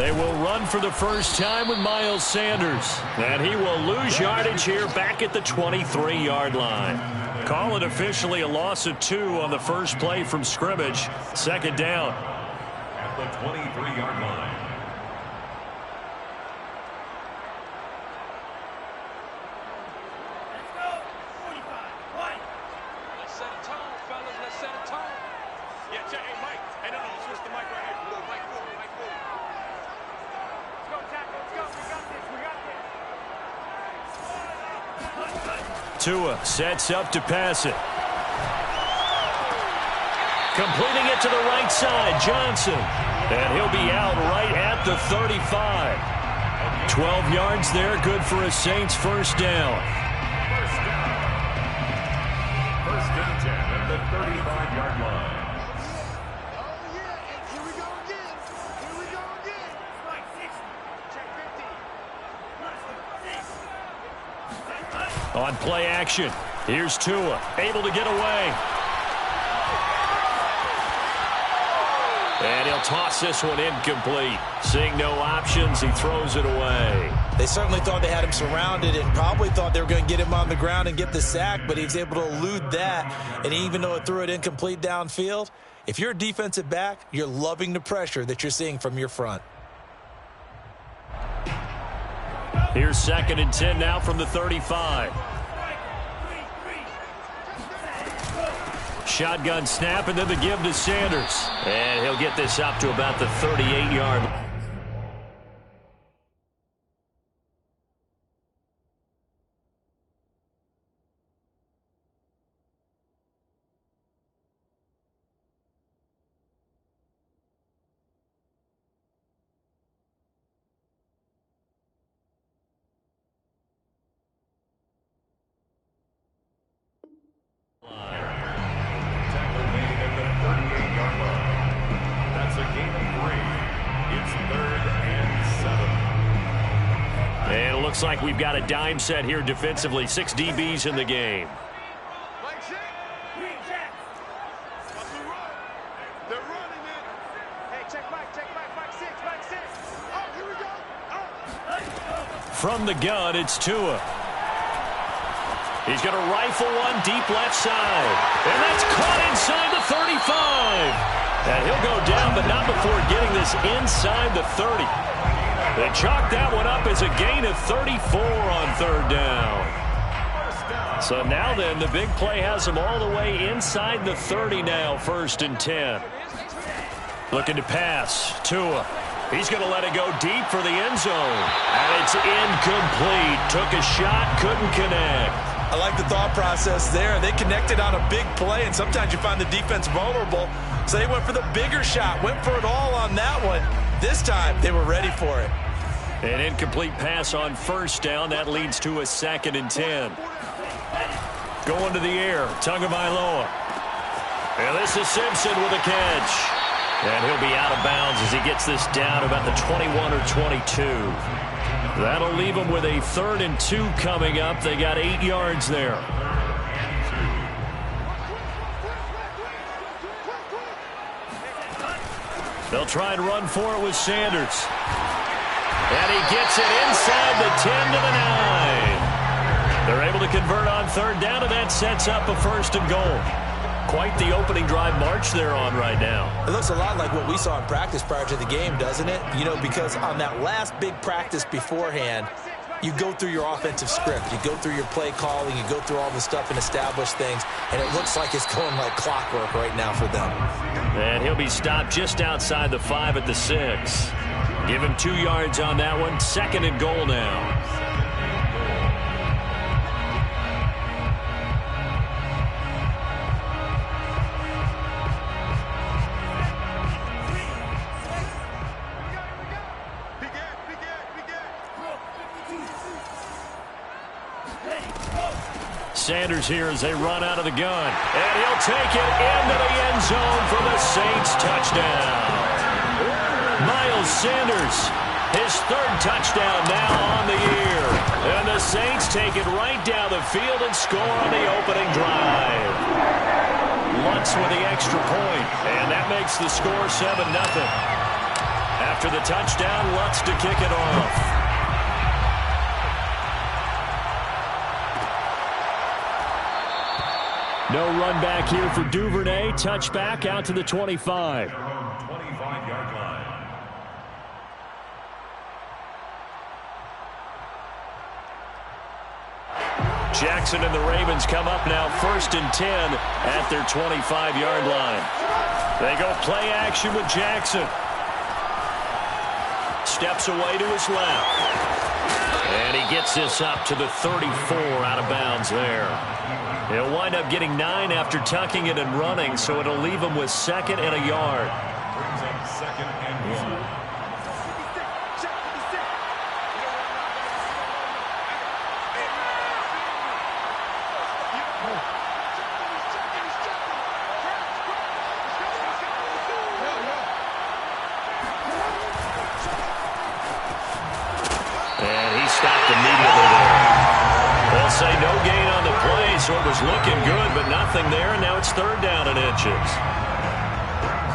They will run for the first time with Miles Sanders. And he will lose yardage here back at the 23-yard line. Call it officially a loss of 2 on the first play from scrimmage. Second down. At the 23-yard line. Tua sets up to pass it. Completing it to the right side, Johnson. And he'll be out right at the 35. 12 yards there, good for a Saints first down. First and 10 at the 35-yard line. On play action, here's Tua, able to get away. And he'll toss this one incomplete. Seeing no options, he throws it away. They certainly thought they had him surrounded and probably thought they were going to get him on the ground and get the sack, but he's able to elude that. And even though it threw it incomplete downfield, if you're a defensive back, you're loving the pressure that you're seeing from your front. Here's second and 10 now from the 35. Shotgun snap and then the give to Sanders. And he'll get this up to about the 38-yard line. Looks like we've got a dime set here defensively. 6 DBs in the game. From the gun, it's Tua. He's going to rifle one deep left side. And that's caught inside the 35. And he'll go down, but not before getting this inside the 30. They chalk that one up as a gain of 34 on third down. So now then, the big play has them all the way inside the 30 now, first and 10. Looking to pass. Tua. He's going to let it go deep for the end zone. And it's incomplete. Took a shot, couldn't connect. I like the thought process there. They connected on a big play, and sometimes you find the defense vulnerable. So they went for the bigger shot, went for it all on that one. This time, they were ready for it. An incomplete pass on first down. That leads to a second and 10. Going to the air, Tagovailoa. And this is Simpson with a catch. And he'll be out of bounds as he gets this down about the 21 or 22. That'll leave them with a 3rd and 2 coming up. They got 8 yards there. They'll try and run for it with Sanders. And he gets it inside the 10 to the 9. They're able to convert on third down, and that sets up a 1st and goal. Quite the opening drive march they're on right now. It looks a lot like what we saw in practice prior to the game, doesn't it? You know, because on that last big practice beforehand, you go through your offensive script. You go through your play calling. You go through all the stuff and establish things. And it looks like it's going like clockwork right now for them. And he'll be stopped just outside the 5 at the 6. Give him 2 yards on that one. 2nd and goal now. Sanders here as they run out of the gun. And he'll take it into the end zone for the Saints touchdown. Miles Sanders, his 3rd touchdown now on the year. And the Saints take it right down the field and score on the opening drive. Lutz with the extra point, and that makes the score 7-0. after the touchdown. Lutz to kick it off. No run back here for Duvernay. Touchback out to the 25. 25-yard line. Jackson and the Ravens come up now 1st and 10 at their 25-yard line. They go play action with Jackson. Steps away to his left. And he gets this up to the 34 out of bounds there. He'll wind up getting 9 after tucking it and running, so it'll leave him with 2nd and a yard. Brings up 2nd and 1. Say no gain on the play, so it was looking good, but nothing there, and now it's 3rd down and inches.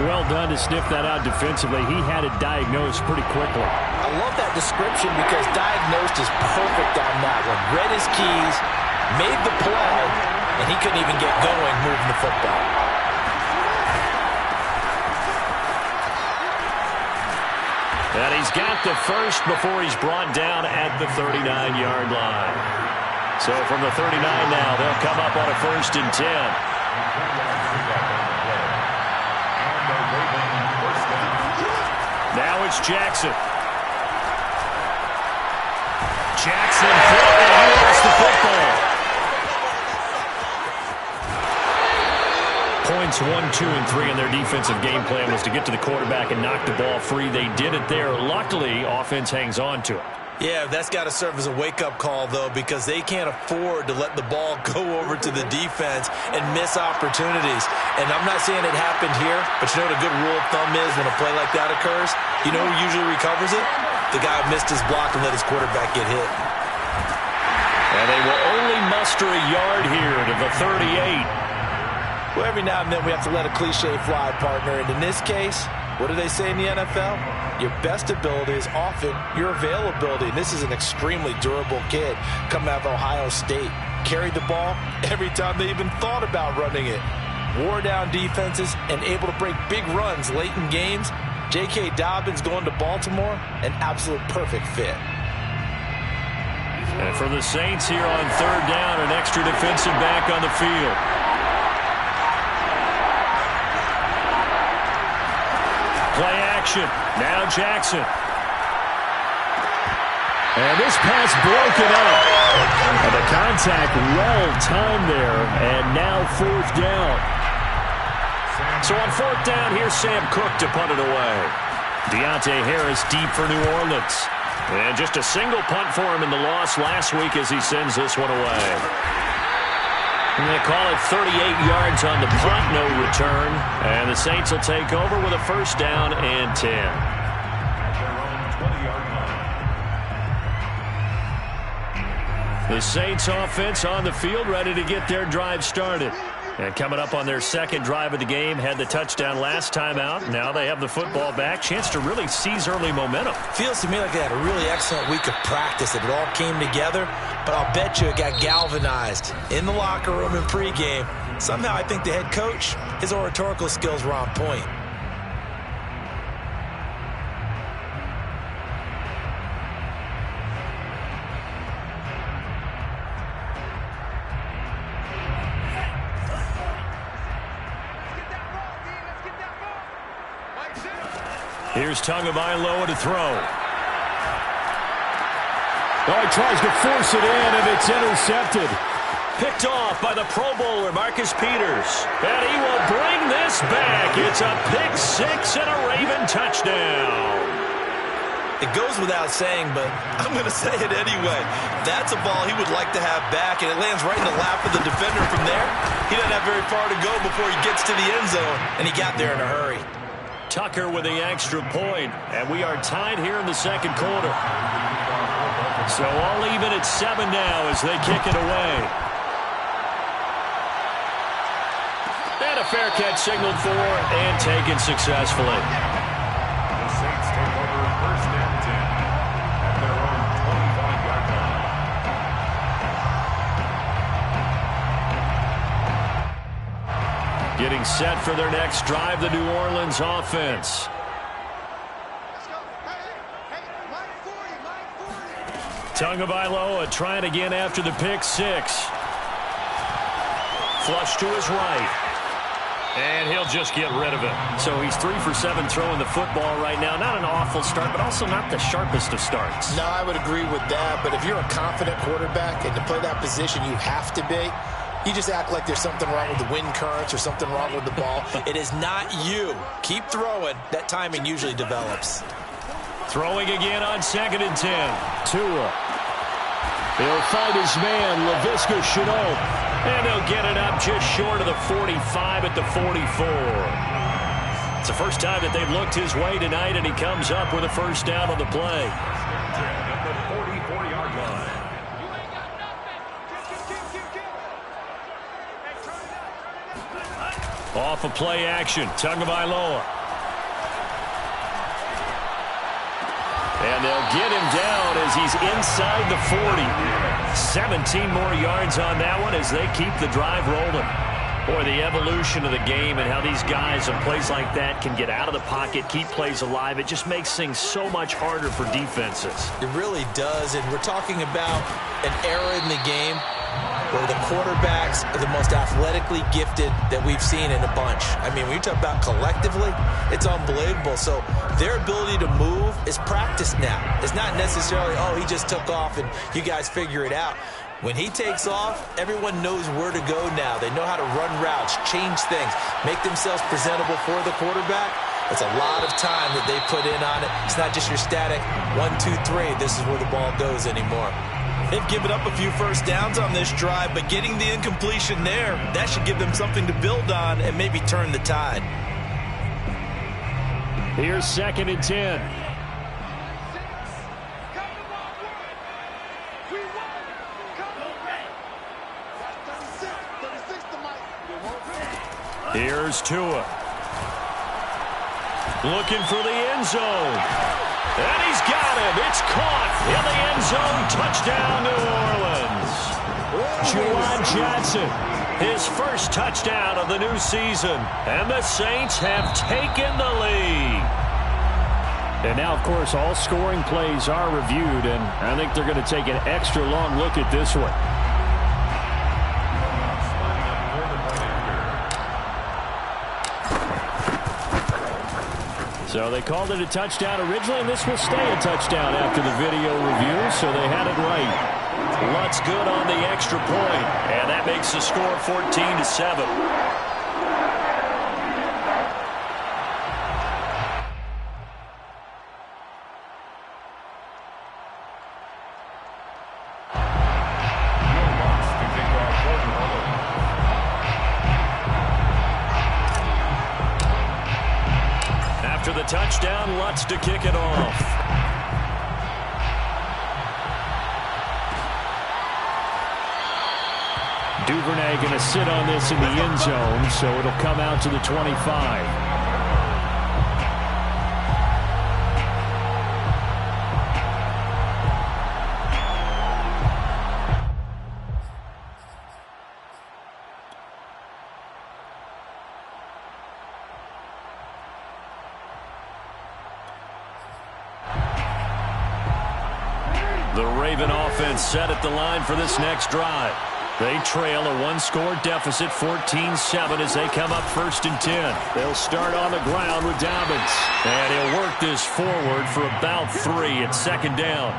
Well done to sniff that out defensively. He had it diagnosed pretty quickly. I love that description because diagnosed is perfect on that one. Read his keys, made the play, and he couldn't even get going moving the football. And he's got the first before he's brought down at the 39-yard line. So from the 39 now, they'll come up on a 1st and 10. Now it's Jackson. Jackson, he lost the football. Points 1, 2, and 3 in their defensive game plan was to get to the quarterback and knock the ball free. They did it there. Luckily, offense hangs on to it. Yeah, that's got to serve as a wake-up call, though, because they can't afford to let the ball go over to the defense and miss opportunities. And I'm not saying it happened here, but you know what a good rule of thumb is when a play like that occurs? You know who usually recovers it? The guy who missed his block and let his quarterback get hit. And they will only muster a yard here to the 38. Well, every now and then we have to let a cliche fly, partner. And in this case, what do they say in the NFL? Your best ability is often your availability. And this is an extremely durable kid coming out of Ohio State. Carried the ball every time they even thought about running it. Wore down defenses and able to break big runs late in games. J.K. Dobbins going to Baltimore, an absolute perfect fit. And for the Saints here on 3rd down, an extra defensive back on the field. Play action. Now Jackson. And this pass broken up. And the contact well timed there. And now 4th down. So on 4th down, here's Sam Cook to punt it away. Deontay Harris deep for New Orleans. And just a single punt for him in the loss last week as he sends this one away. And they call it 38 yards on the punt, no return. And the Saints will take over with a 1st down and 10. The Saints offense on the field, ready to get their drive started. And coming up on their 2nd drive of the game, had the touchdown last time out. Now they have the football back. Chance to really seize early momentum. Feels to me like they had a really excellent week of practice. It all came together, but I'll bet you it got galvanized in the locker room in pregame. Somehow I think the head coach, his oratorical skills were on point. Here's Tagovailoa to throw. Oh, he tries to force it in, and it's intercepted. Picked off by the Pro Bowler, Marcus Peters. And he will bring this back. It's a pick 6 and a Raven touchdown. It goes without saying, but I'm going to say it anyway. That's a ball he would like to have back, and it lands right in the lap of the defender from there. He doesn't have very far to go before he gets to the end zone, and he got there in a hurry. Tucker with the extra point, and we are tied here in the 2nd quarter. So all even at 7 now as they kick it away. And a fair catch signaled for and taken successfully. The Saints take over set for their next drive, the New Orleans offense. Tagovailoa trying again after the pick six. Flush to his right. And he'll just get rid of it. So he's 3 for 7 throwing the football right now. Not an awful start, but also not the sharpest of starts. No, I would agree with that. But if you're a confident quarterback and to play that position, you have to be. You just act like there's something wrong with the wind currents or something wrong with the ball. It is not you. Keep throwing. That timing usually develops. Throwing again on 2nd and 10. Tua. He'll find his man, Laviska Shenault. And they'll get it up just short of the 45 at the 44. It's the first time that they've looked his way tonight, and he comes up with a first down on the play. At the 44-yard line. Off of play action, Tagovailoa. And they'll get him down as he's inside the 40. 17 more yards on that one as they keep the drive rolling. Boy, the evolution of the game and how these guys in plays like that can get out of the pocket, keep plays alive, it just makes things so much harder for defenses. It really does, and we're talking about an era in the game where the quarterbacks are the most athletically gifted that we've seen in a bunch. I mean, when you talk about collectively, it's unbelievable. So their ability to move is practiced now. It's not necessarily, oh, he just took off and you guys figure it out. When he takes off, everyone knows where to go now. They know how to run routes, change things, make themselves presentable for the quarterback. It's a lot of time that they put in on it. It's not just your static 1, 2, 3, this is where the ball goes anymore. They've given up a few first downs on this drive, but getting the incompletion there, that should give them something to build on and maybe turn the tide. Here's 2nd and 10. Here's Tua. Looking for the end zone. And he's got him. It's caught in the end zone. Touchdown, New Orleans. Juwan Johnson, his first touchdown of the new season. And the Saints have taken the lead. And now, of course, all scoring plays are reviewed, and I think they're going to take an extra long look at this one. So they called it a touchdown originally, and this will stay a touchdown after the video review, so they had it right. Lutz good on the extra point, and that makes the score 14-7. The touchdown, Lutz to kick it off. Duvernay going to sit on this in the end zone, so it'll come out to the 25. The Raven offense set at the line for this next drive. They trail a one-score deficit, 14-7, as they come up 1st and 10. They'll start on the ground with Dobbins. And he'll work this forward for about 3 at 2nd down.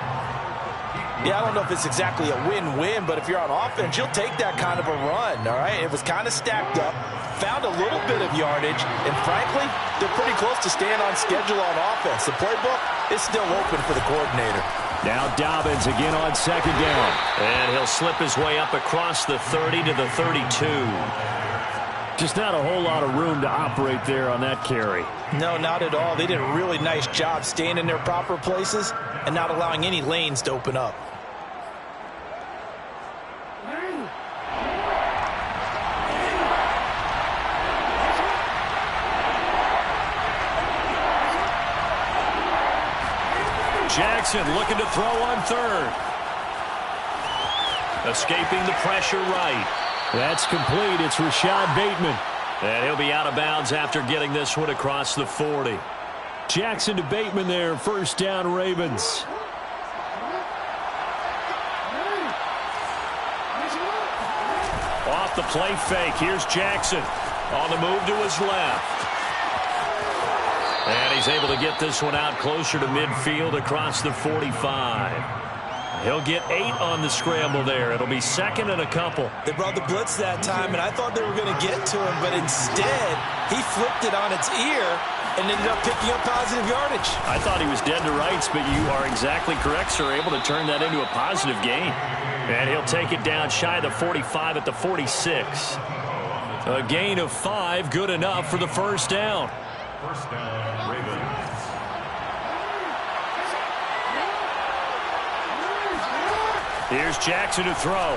Yeah, I don't know if it's exactly a win-win, but if you're on offense, you'll take that kind of a run, all right? It was kind of stacked up, found a little bit of yardage, and frankly, they're pretty close to staying on schedule on offense. The playbook is still open for the coordinator. Now Dobbins again on 2nd down. And he'll slip his way up across the 30 to the 32. Just not a whole lot of room to operate there on that carry. No, not at all. They did a really nice job staying in their proper places and not allowing any lanes to open up. Jackson looking to throw on 3rd. Escaping the pressure right. That's complete. It's Rashad Bateman. And he'll be out of bounds after getting this one across the 40. Jackson to Bateman there, first down Ravens. Off the play fake, here's Jackson on the move to his left. And he's able to get this one out closer to midfield across the 45. He'll get 8 on the scramble there. It'll be second and a couple. They brought the blitz that time, and I thought they were going to get to him, but instead he flipped it on its ear and ended up picking up positive yardage. I thought he was dead to rights, but you are exactly correct, sir. Able to turn that into a positive gain. And he'll take it down shy of the 45 at the 46. A gain of 5, good enough for the first down. First down, Ravens. Here's Jackson to throw.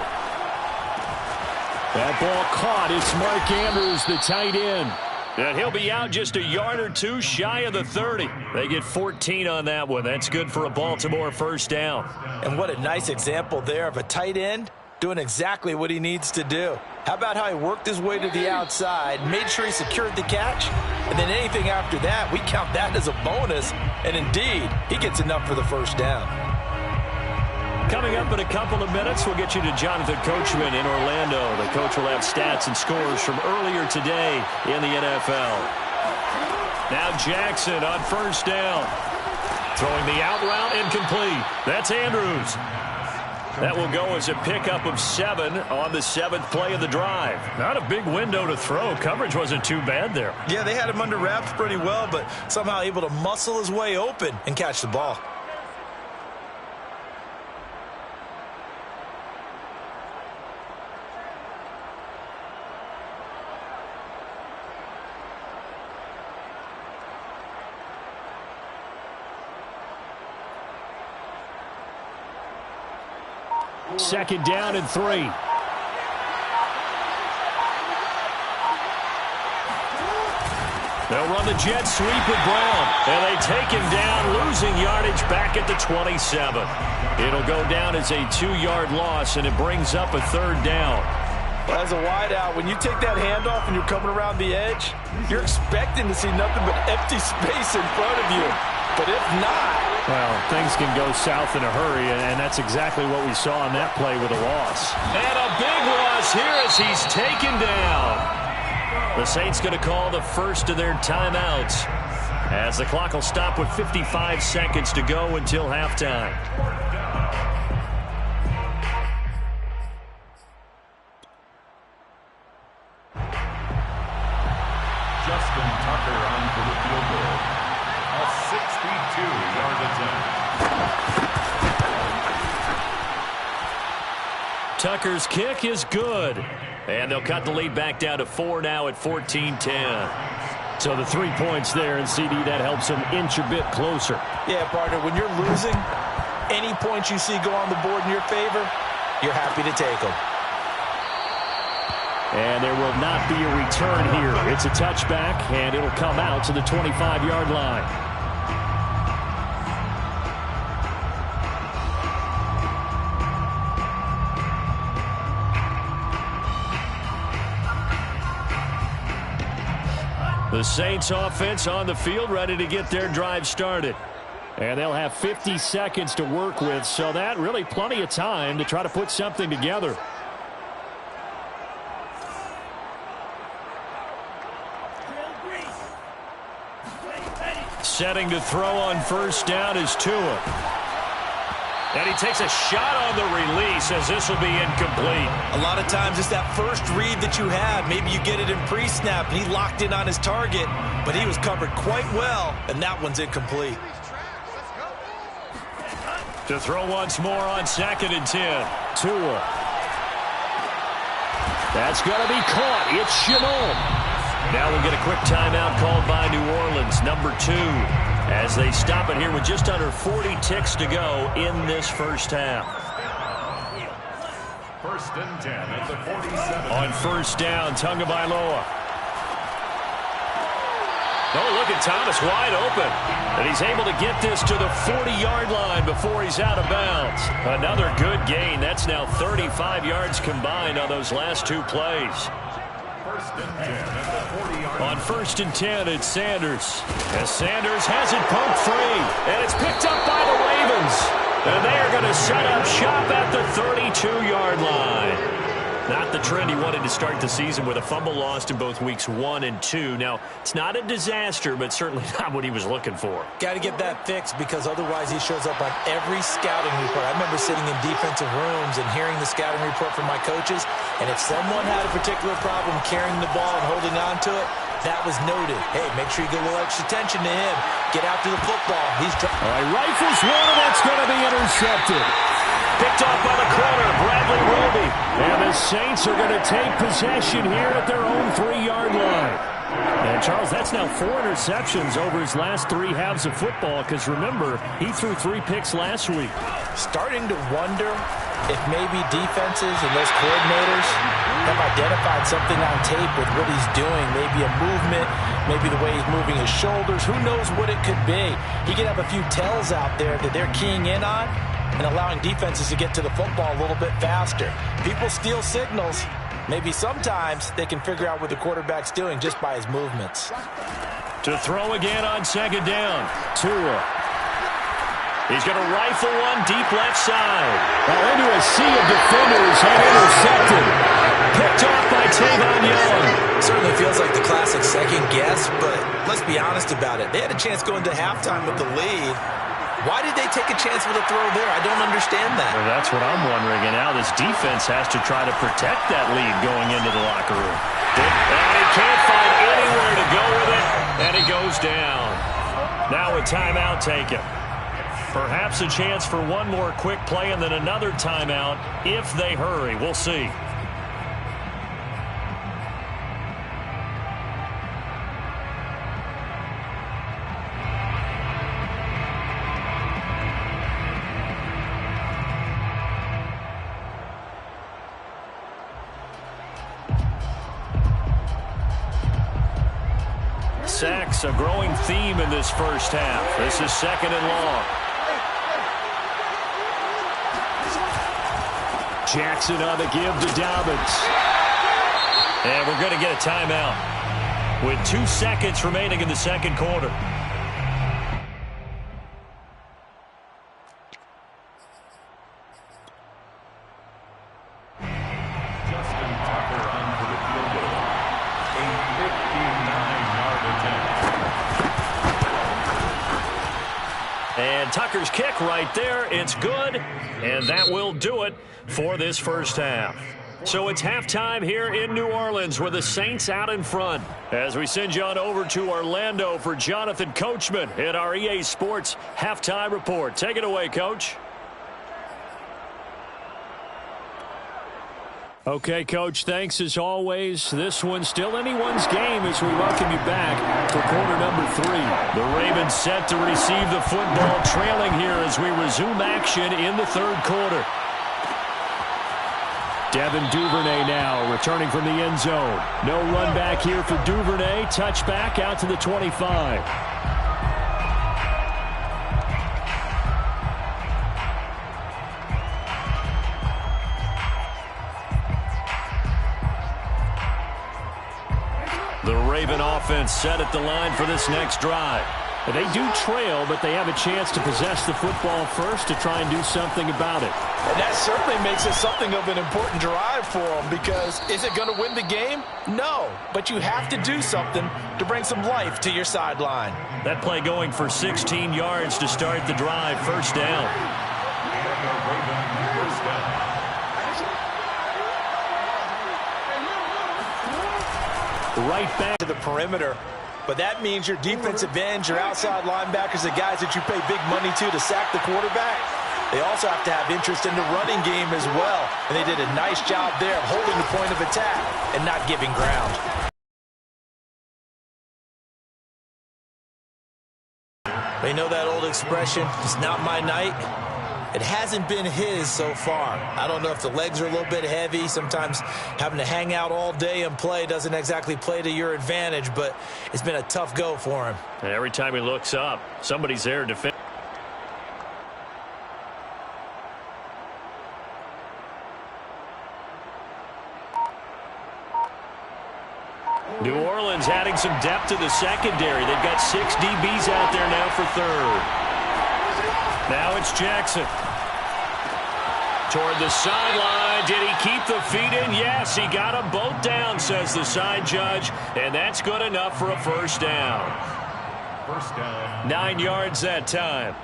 That ball caught. It's Mark Andrews, the tight end. And he'll be out just a yard or two shy of the 30. They get 14 on that one. That's good for a Baltimore first down. And what a nice example there of a tight end doing exactly what he needs to do. How about how he worked his way to the outside, made sure he secured the catch, and then anything after that, we count that as a bonus. And indeed, he gets enough for the first down. Coming up in a couple of minutes, we'll get you to Jonathan Coachman in Orlando. The coach will have stats and scores from earlier today in the NFL. Now Jackson on first down. Throwing the out route incomplete. That's Andrews. That will go as a pickup of 7 on the 7th play of the drive. Not a big window to throw. Coverage wasn't too bad there. Yeah, they had him under wraps pretty well, but somehow able to muscle his way open and catch the ball. Second down and 3. They'll run the jet sweep with Brown. And they take him down, losing yardage back at the 27. It'll go down as a 2-yard loss, and it brings up a third down. Well, as a wideout, when you take that handoff and you're coming around the edge, you're expecting to see nothing but empty space in front of you. But if not... Well, things can go south in a hurry, and that's exactly what we saw on that play with a loss. And a big loss here as he's taken down. The Saints going to call the first of their timeouts as the clock will stop with 55 seconds to go until halftime. Justin Tucker on for the field goal. A 62-yard attempt. Tucker's kick is good. And they'll cut the lead back down to 4 now at 14-10. So the 3 points there, and CD, that helps them inch a bit closer. Yeah, partner, when you're losing, any points you see go on the board in your favor, you're happy to take them. And there will not be a return here. It's a touchback, and it'll come out to the 25-yard line. The Saints offense on the field ready to get their drive started. And they'll have 50 seconds to work with, so that really plenty of time to try to put something together. Setting to throw on first down is Tua. And he takes a shot on the release as this will be incomplete. A lot of times it's that first read that you have. Maybe you get it in pre-snap, and he locked in on his target, but he was covered quite well, and that one's incomplete. To throw once more on 2nd and 10. Tua. That's going to be caught. It's Shenault. Now we'll get a quick timeout called by New Orleans, number 2. As they stop it here with just under 40 ticks to go in this first half. First and 10 at the 47. On first down, Tagovailoa. Oh, look at Thomas wide open. And he's able to get this to the 40-yard line before he's out of bounds. Another good gain. That's now 35 yards combined on those last 2 plays. First and 10 at the 40-yard line. On 1st and 10, it's Sanders. As Sanders has it poked free, and it's picked up by the Ravens. And they are going to set up shop at the 32-yard line. Not the trend he wanted to start the season with a fumble lost in both weeks 1 and 2. Now, it's not a disaster, but certainly not what he was looking for. Got to get that fixed because otherwise he shows up on every scouting report. I remember sitting in defensive rooms and hearing the scouting report from my coaches, and if someone had a particular problem carrying the ball and holding on to it, that was noted. Hey, make sure you give a little extra attention to him. Get out to the football. All right, rifles one, and that's going to be intercepted. Picked off by the corner, Bradley Roby. And the Saints are going to take possession here at their own 3-yard line. And, Charles, that's now 4 interceptions over his last 3 halves of football because, remember, he threw 3 picks last week. Starting to wonder if maybe defenses and those coordinators have identified something on tape with what he's doing. Maybe a movement, maybe the way he's moving his shoulders. Who knows what it could be? He could have a few tells out there that they're keying in on and allowing defenses to get to the football a little bit faster. People steal signals. Maybe sometimes they can figure out what the quarterback's doing just by his movements. To throw again on 2nd down, Tua. He's going to rifle one deep left side. Well, into a sea of defenders and intercepted. Picked off by Tavon Young. Certainly feels like the classic second guess, but let's be honest about it. They had a chance going to halftime with the lead. Why did they take a chance with a throw there? I don't understand that. Well, that's what I'm wondering. And now this defense has to try to protect that lead going into the locker room. And he can't find anywhere to go with it, and he goes down. Now a timeout taken. Perhaps a chance for one more quick play and then another timeout if they hurry. We'll see. Sacks, a growing theme in this first half. This is 2nd and long. Jackson on the give to Dobbins. And we're going to get a timeout with 2 seconds remaining in the second quarter. Justin Tucker on for the field goal. A 59-yard attempt. And Tucker's kick right there. It's good. And that will do it for this first half. So it's halftime here in New Orleans with the Saints out in front. As we send you on over to Orlando for Jonathan Coachman in our EA Sports Halftime Report. Take it away, Coach. Okay, Coach, thanks as always. This one's still anyone's game as we welcome you back for quarter number 3. The Ravens set to receive the football, trailing here as we resume action in the third quarter. Devin Duvernay now returning from the end zone. No run back here for Duvernay. Touchback out to the 25. The Raven offense set at the line for this next drive. They do trail, but they have a chance to possess the football first to try and do something about it. And that certainly makes it something of an important drive for them because is it going to win the game? No, but you have to do something to bring some life to your sideline. That play going for 16 yards to start the drive. First down. Right back to the perimeter. But that means your defensive ends, your outside linebackers, the guys that you pay big money to sack the quarterback, they also have to have interest in the running game as well. And they did a nice job there of holding the point of attack and not giving ground. They know that old expression, it's not my night. It hasn't been his so far. I don't know if the legs are a little bit heavy. Sometimes having to hang out all day and play doesn't exactly play to your advantage, but it's been a tough go for him. And every time he looks up, somebody's there defending. New Orleans adding some depth to the secondary. They've got 6 DBs out there now for third. Now it's Jackson. Toward the sideline. Did he keep the feet in? Yes, he got them both down, says the side judge. And that's good enough for a first down. First down. 9 yards that time.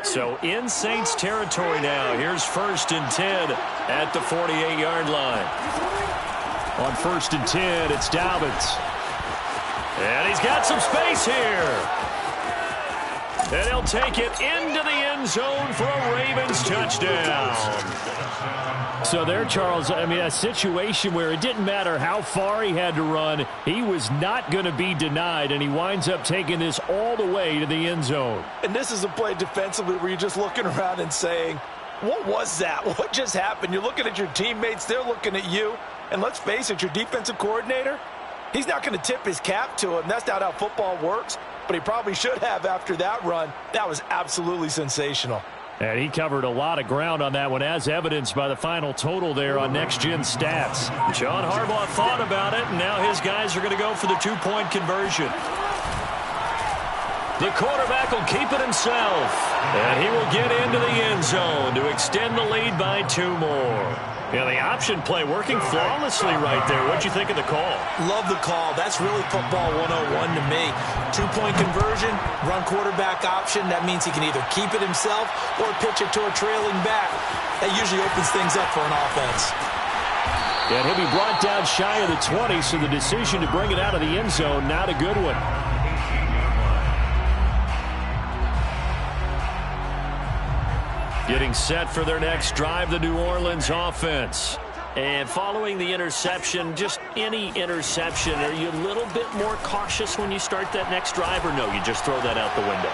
So in Saints territory now. Here's 1st and 10 at the 48-yard line. On 1st and 10, it's Dobbins. And he's got some space here. And he'll take it into the end zone for a Ravens touchdown. So there, Charles, I mean, a situation where it didn't matter how far he had to run, he was not going to be denied, and he winds up taking this all the way to the end zone. And this is a play defensively where you're just looking around and saying, what was that? What just happened? You're looking at your teammates, they're looking at you. And let's face it, your defensive coordinator, he's not going to tip his cap to him. That's not how football works. But he probably should have after that run. That was absolutely sensational. And he covered a lot of ground on that one, as evidenced by the final total there on Next Gen Stats. John Harbaugh thought about it, and now his guys are going to go for the 2-point conversion. The quarterback will keep it himself, and he will get into the end zone to extend the lead by 2 more. Yeah, the option play working flawlessly right there. What'd you think of the call? Love the call. That's really football 101 to me. 2-point conversion, run quarterback option. That means he can either keep it himself or pitch it to a trailing back. That usually opens things up for an offense. And he'll be brought down shy of the 20, so the decision to bring it out of the end zone, not a good one. Getting set for their next drive, the New Orleans offense. And following the interception, just any interception, are you a little bit more cautious when you start that next drive, or no, you just throw that out the window?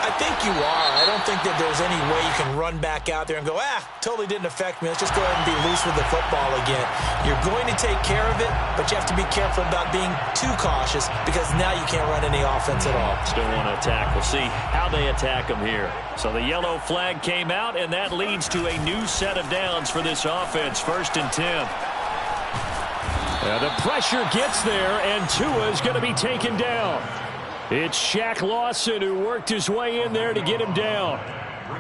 I think you are. I don't think that there's any way you can run back out there and go, totally didn't affect me. Let's just go ahead and be loose with the football again. You're going to take care of it, but you have to be careful about being too cautious because now you can't run any offense at all. Still want to attack. We'll see how they attack them here. So the yellow flag came out, and that leads to a new set of downs for this offense. 1st and 10. The pressure gets there, and Tua is going to be taken down. It's Shaq Lawson who worked his way in there to get him down.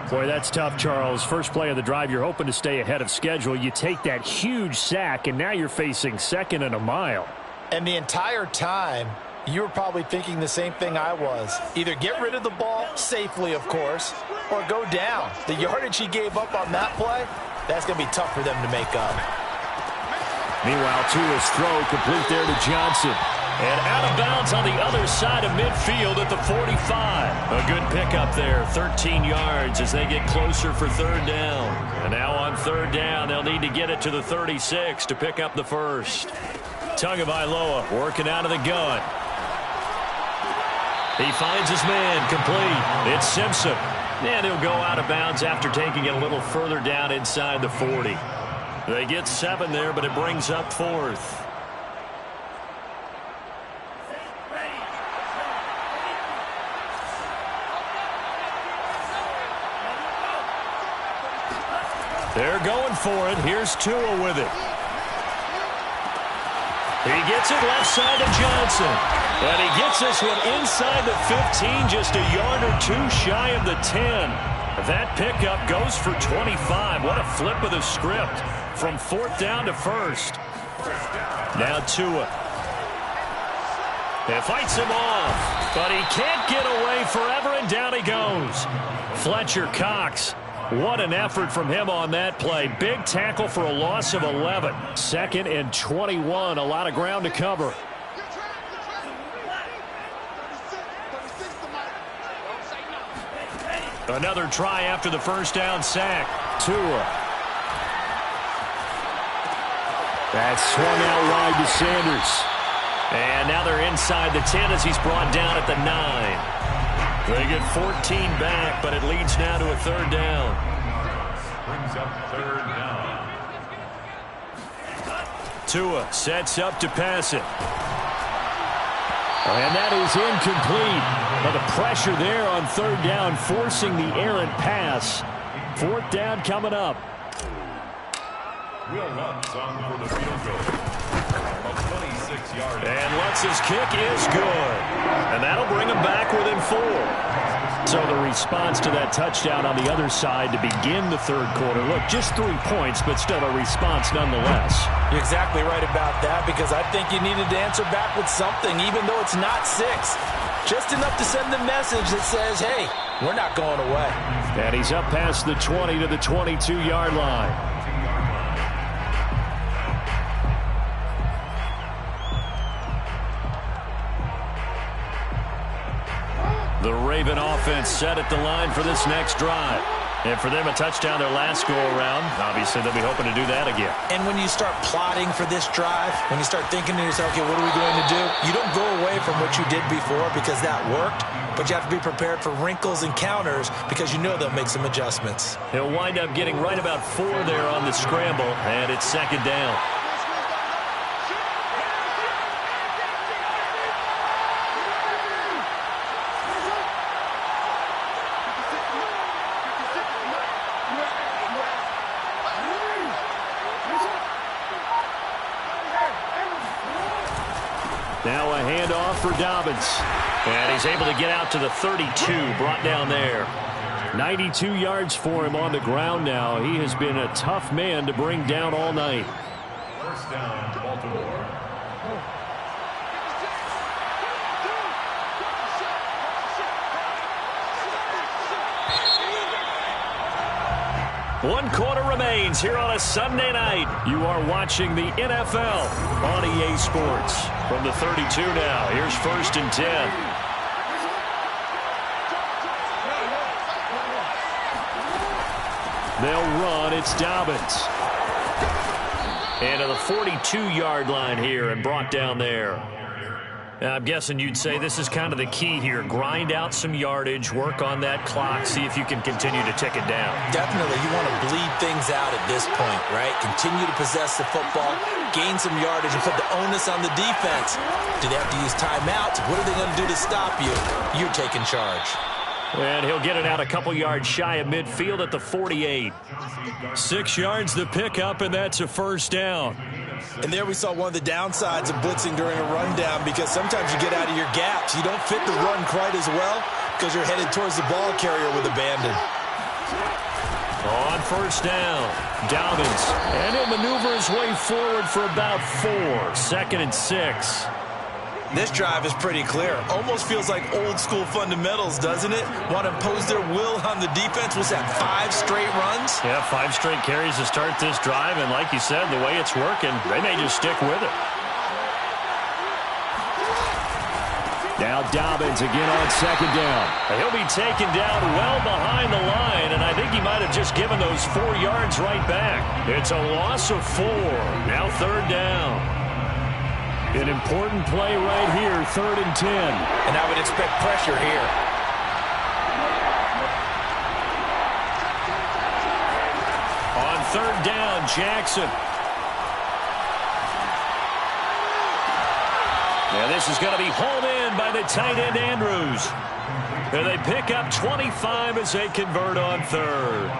Boy, that's tough, Charles. First play of the drive, you're hoping to stay ahead of schedule. You take that huge sack, and now you're facing 2nd and a mile. And the entire time, you were probably thinking the same thing I was. Either get rid of the ball, safely, of course, or go down. The yardage he gave up on that play, that's going to be tough for them to make up. Meanwhile, Tua's throw complete there to Johnson. And out of bounds on the other side of midfield at the 45. A good pickup there, 13 yards as they get closer for 3rd down. And now on 3rd down, they'll need to get it to the 36 to pick up the first. Tagovailoa working out of the gun. He finds his man complete. It's Simpson. And he'll go out of bounds after taking it a little further down inside the 40. They get 7 there, but it brings up 4th. They're going for it. Here's Tua with it. He gets it left side to Johnson. And he gets this one inside the 15, just a yard or 2 shy of the 10. That pickup goes for 25. What a flip of the script from 4th down to 1st. Now Tua. It fights him off, but he can't get away forever, and down he goes. Fletcher Cox. What an effort from him on that play. Big tackle for a loss of 11. 2nd and 21. A lot of ground to cover. Another try after the 1st down sack. Tua. That's swung out wide to Sanders. And now they're inside the 10 as he's brought down at the 9. They get 14 back, but it leads now to a 3rd down. Brings up 3rd down. Tua sets up to pass it. And that is incomplete. But the pressure there on 3rd down, forcing the errant pass. 4th down coming up. Will Lutz on for the field goal. 26 yards. And Lutz's kick is good. And that'll bring him back within 4. So the response to that touchdown on the other side to begin the third quarter. Look, just 3 points, but still a response nonetheless. You're exactly right about that, because I think you needed to answer back with something, even though it's not 6. Just enough to send a message that says, hey, we're not going away. And he's up past the 20 to the 22-yard line. The Raven offense set at the line for this next drive. And for them, a touchdown their last go-around. Obviously, they'll be hoping to do that again. And when you start plotting for this drive, when you start thinking to yourself, okay, what are we going to do? You don't go away from what you did before because that worked, but you have to be prepared for wrinkles and counters because you know they'll make some adjustments. He'll wind up getting right about 4 there on the scramble, and it's second down. Now a handoff for Dobbins. And he's able to get out to the 32, brought down there. 92 yards for him on the ground now. He has been a tough man to bring down all night. First down, Baltimore. One quarter remains here on a Sunday night. You are watching the NFL on EA Sports. From the 32 now, here's 1st and 10. They'll run. It's Dobbins. And to the 42-yard line here and brought down there. I'm guessing you'd say this is kind of the key here. Grind out some yardage, work on that clock, see if you can continue to tick it down. Definitely. You want to bleed things out at this point, right? Continue to possess the football, gain some yardage, and put the onus on the defense. Do they have to use timeouts? What are they going to do to stop you? You're taking charge. And he'll get it out a couple yards shy of midfield at the 48. 6 yards the pickup, and that's a first down. And there we saw one of the downsides of blitzing during a rundown, because sometimes you get out of your gaps. You don't fit the run quite as well because you're headed towards the ball carrier with abandon. On first down, Dobbins. And he'll maneuver his way forward for about 4. 2nd and 6. This drive is pretty clear. Almost feels like old school fundamentals, doesn't it? Want to impose their will on the defense. Was that 5 straight runs? Yeah, 5 straight carries to start this drive. And like you said, the way it's working, they may just stick with it. Now Dobbins again on 2nd down. He'll be taken down well behind the line, and I think he might have just given those 4 yards right back. It's a loss of 4. Now 3rd down. An important play right here, 3rd and 10. And I would expect pressure here. On 3rd down, Jackson. Now this is going to be hauled in by the tight end, Andrews. And they pick up 25 as they convert on 3rd.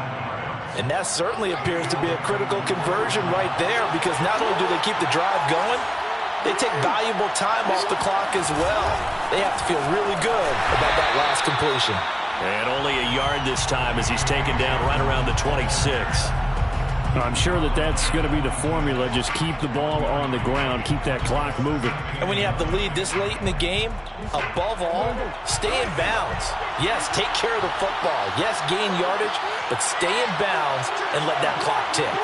And that certainly appears to be a critical conversion right there, because not only do they keep the drive going, they take valuable time off the clock as well. They have to feel really good about that last completion. And only a yard this time as he's taken down right around the 26. I'm sure that's going to be the formula. Just keep the ball on the ground. Keep that clock moving. And when you have the lead this late in the game, above all, stay in bounds. Yes, take care of the football. Yes, gain yardage, but stay in bounds and let that clock tick.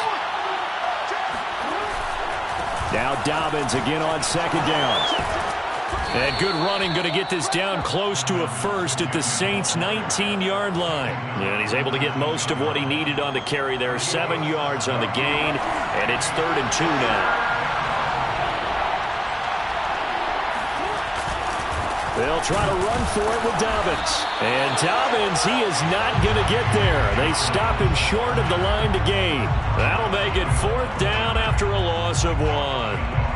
Now Dobbins again on 2nd down. And good running, going to get this down close to a first at the Saints' 19-yard line. And he's able to get most of what he needed on the carry there. 7 yards on the gain, and it's 3rd and 2 now. They'll try to run for it with Dobbins. And Dobbins, he is not going to get there. They stop him short of the line to gain. That'll make it 4th down after a loss of 1.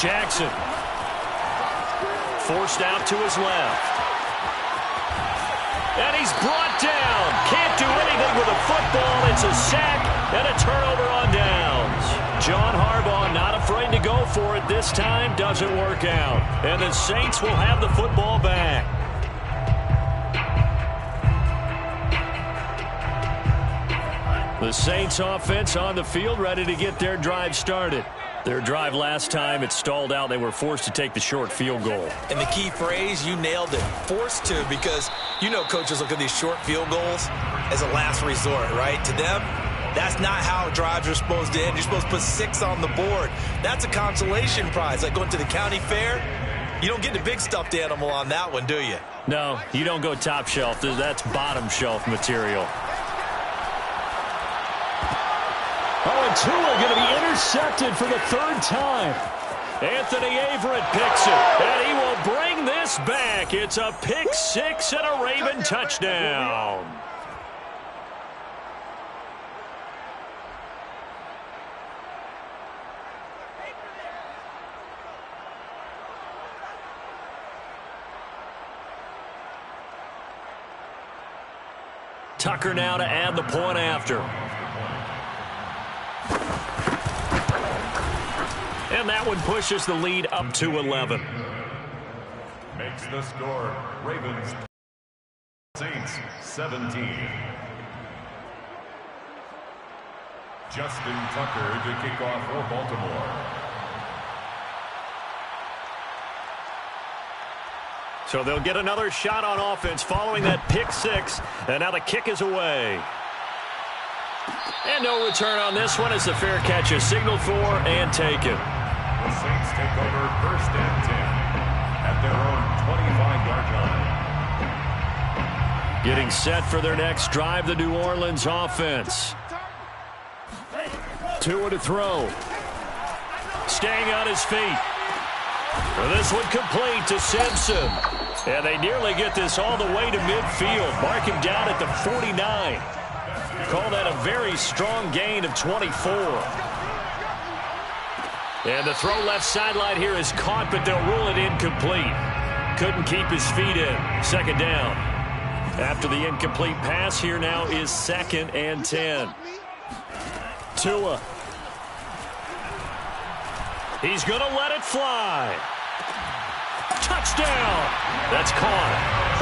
Jackson. Forced out to his left. And he's brought down. Can't do anything with a football. It's a sack and a turnover on downs. John Harbaugh not afraid to go for it this time. Doesn't work out. And the Saints will have the football back. The Saints offense on the field ready to get their drive started. Their drive last time, it stalled out. They were forced to take the short field goal. And the key phrase, you nailed it, forced to, because you know coaches look at these short field goals as a last resort, right? To them, that's not how drives are supposed to end. You're supposed to put 6 on the board. That's a consolation prize, like going to the county fair. You don't get the big stuffed animal on that one, do you? No, you don't go top shelf. That's bottom shelf material. Oh, and Tua going to be intercepted for the 3rd time. Anthony Averett picks it, and he will bring this back. It's a pick 6 and a Raven touchdown. Tucker now to add the point after. And that one pushes the lead up to 11. Makes the score Ravens Saints 17. Justin Tucker to kick off for Baltimore. So they'll get another shot on offense following that pick 6. And now the kick is away. And no return on this one as the fair catch is signaled for and taken. The Saints take over 1st and 10 at their own 25-yard line. Getting set for their next drive, the New Orleans offense. Tua to throw. Staying on his feet. Well, this one complete to Simpson. And they nearly get this all the way to midfield. Mark him down at the 49. Call that a very strong gain of 24. And the throw left sideline here is caught, but they'll rule it incomplete. Couldn't keep his feet in. 2nd down. After the incomplete pass, here now is 2nd and 10. Tua. He's going to let it fly. Touchdown. That's caught.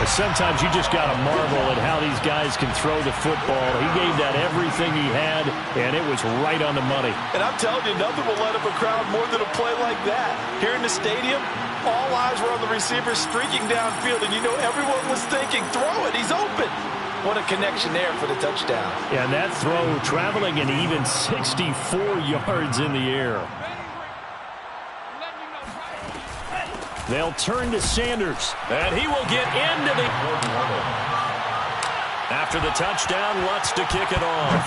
Sometimes you just got to marvel at how these guys can throw the football. He gave that everything he had, and it was right on the money. And I'm telling you, nothing will let up a crowd more than a play like that. Here in the stadium, all eyes were on the receiver streaking downfield, and you know everyone was thinking, throw it, he's open. What a connection there for the touchdown. And that throw traveling an even 64 yards in the air. They'll turn to Sanders. And he will get into the... After the touchdown, Lutz to kick it off.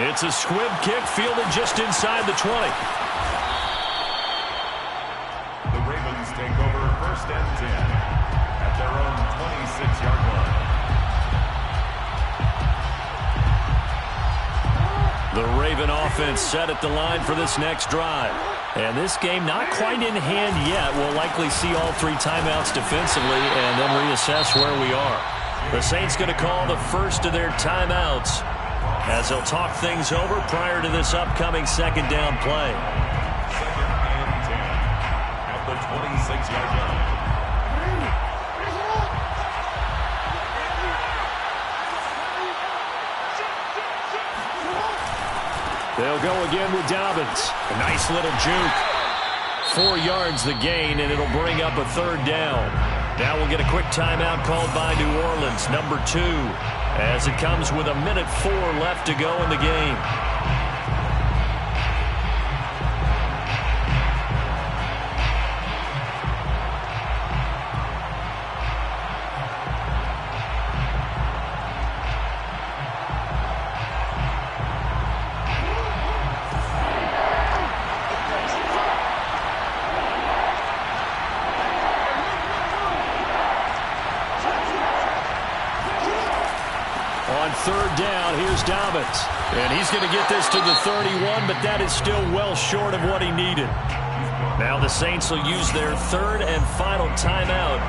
It's a squib kick fielded just inside the 20. The Ravens take over 1st and 10 at their own 26-yard line. The Raven offense set at the line for this next drive. And this game not quite in hand yet. We'll likely see all 3 timeouts defensively and then reassess where we are. The Saints going to call the first of their timeouts as they'll talk things over prior to this upcoming 2nd down play. 2nd and 10 at the 26-yard line. They'll go again with Dobbins. A nice little juke. 4 yards the gain, and it'll bring up a 3rd down. Now we'll get a quick timeout called by New Orleans, number 2, as it comes with 1:04 left to go in the game. On 3rd down, here's Dobbins. And he's going to get this to the 31, but that is still well short of what he needed. Now the Saints will use their third and final timeout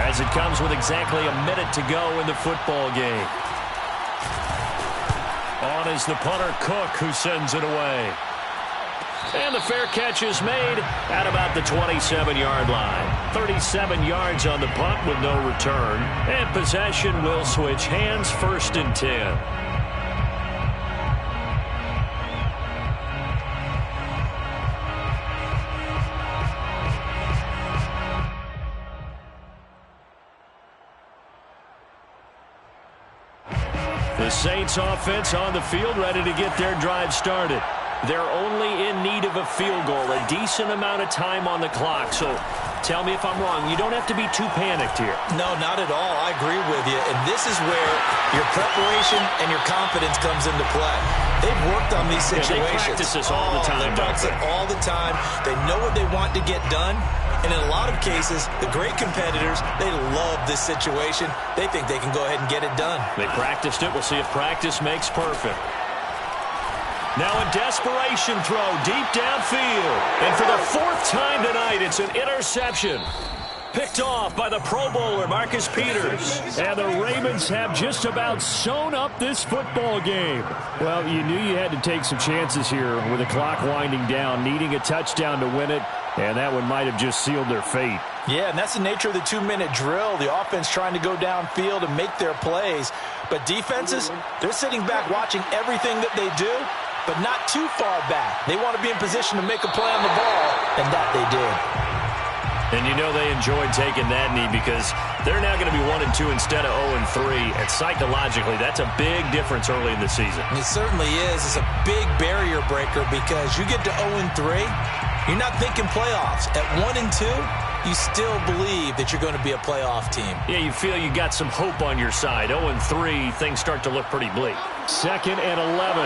as it comes with exactly a minute to go in the football game. On is the punter, Cook, who sends it away. And the fair catch is made at about the 27-yard line. 37 yards on the punt with no return. And possession will switch hands, 1st and 10. The Saints offense on the field, ready to get their drive started. They're only in need of a field goal, a decent amount of time on the clock. So tell me if I'm wrong. You don't have to be too panicked here. No, not at all. I agree with you. And this is where your preparation and your confidence comes into play. They've worked on these situations. Yeah, they practice this all the time. They practice it all the time. They know what they want to get done. And in a lot of cases, the great competitors, they love this situation. They think they can go ahead and get it done. They practiced it. We'll see if practice makes perfect. Now a desperation throw deep downfield. And for the 4th time tonight, it's an interception. Picked off by the Pro Bowler, Marcus Peters. And the Ravens have just about sewn up this football game. Well, you knew you had to take some chances here with the clock winding down, needing a touchdown to win it. And that one might have just sealed their fate. Yeah, and that's the nature of the 2-minute drill. The offense trying to go downfield and make their plays. But defenses, they're sitting back watching everything that they do, but not too far back. They want to be in position to make a play on the ball, and that they did. And you know they enjoyed taking that knee because they're now going to be 1-2 instead of 0-3. And psychologically, that's a big difference early in the season. It certainly is. It's a big barrier breaker because you get to 0-3, you're not thinking playoffs. At 1-2, you still believe that you're going to be a playoff team. Yeah, you feel you got some hope on your side. 0-3, things start to look pretty bleak. 2nd and 11.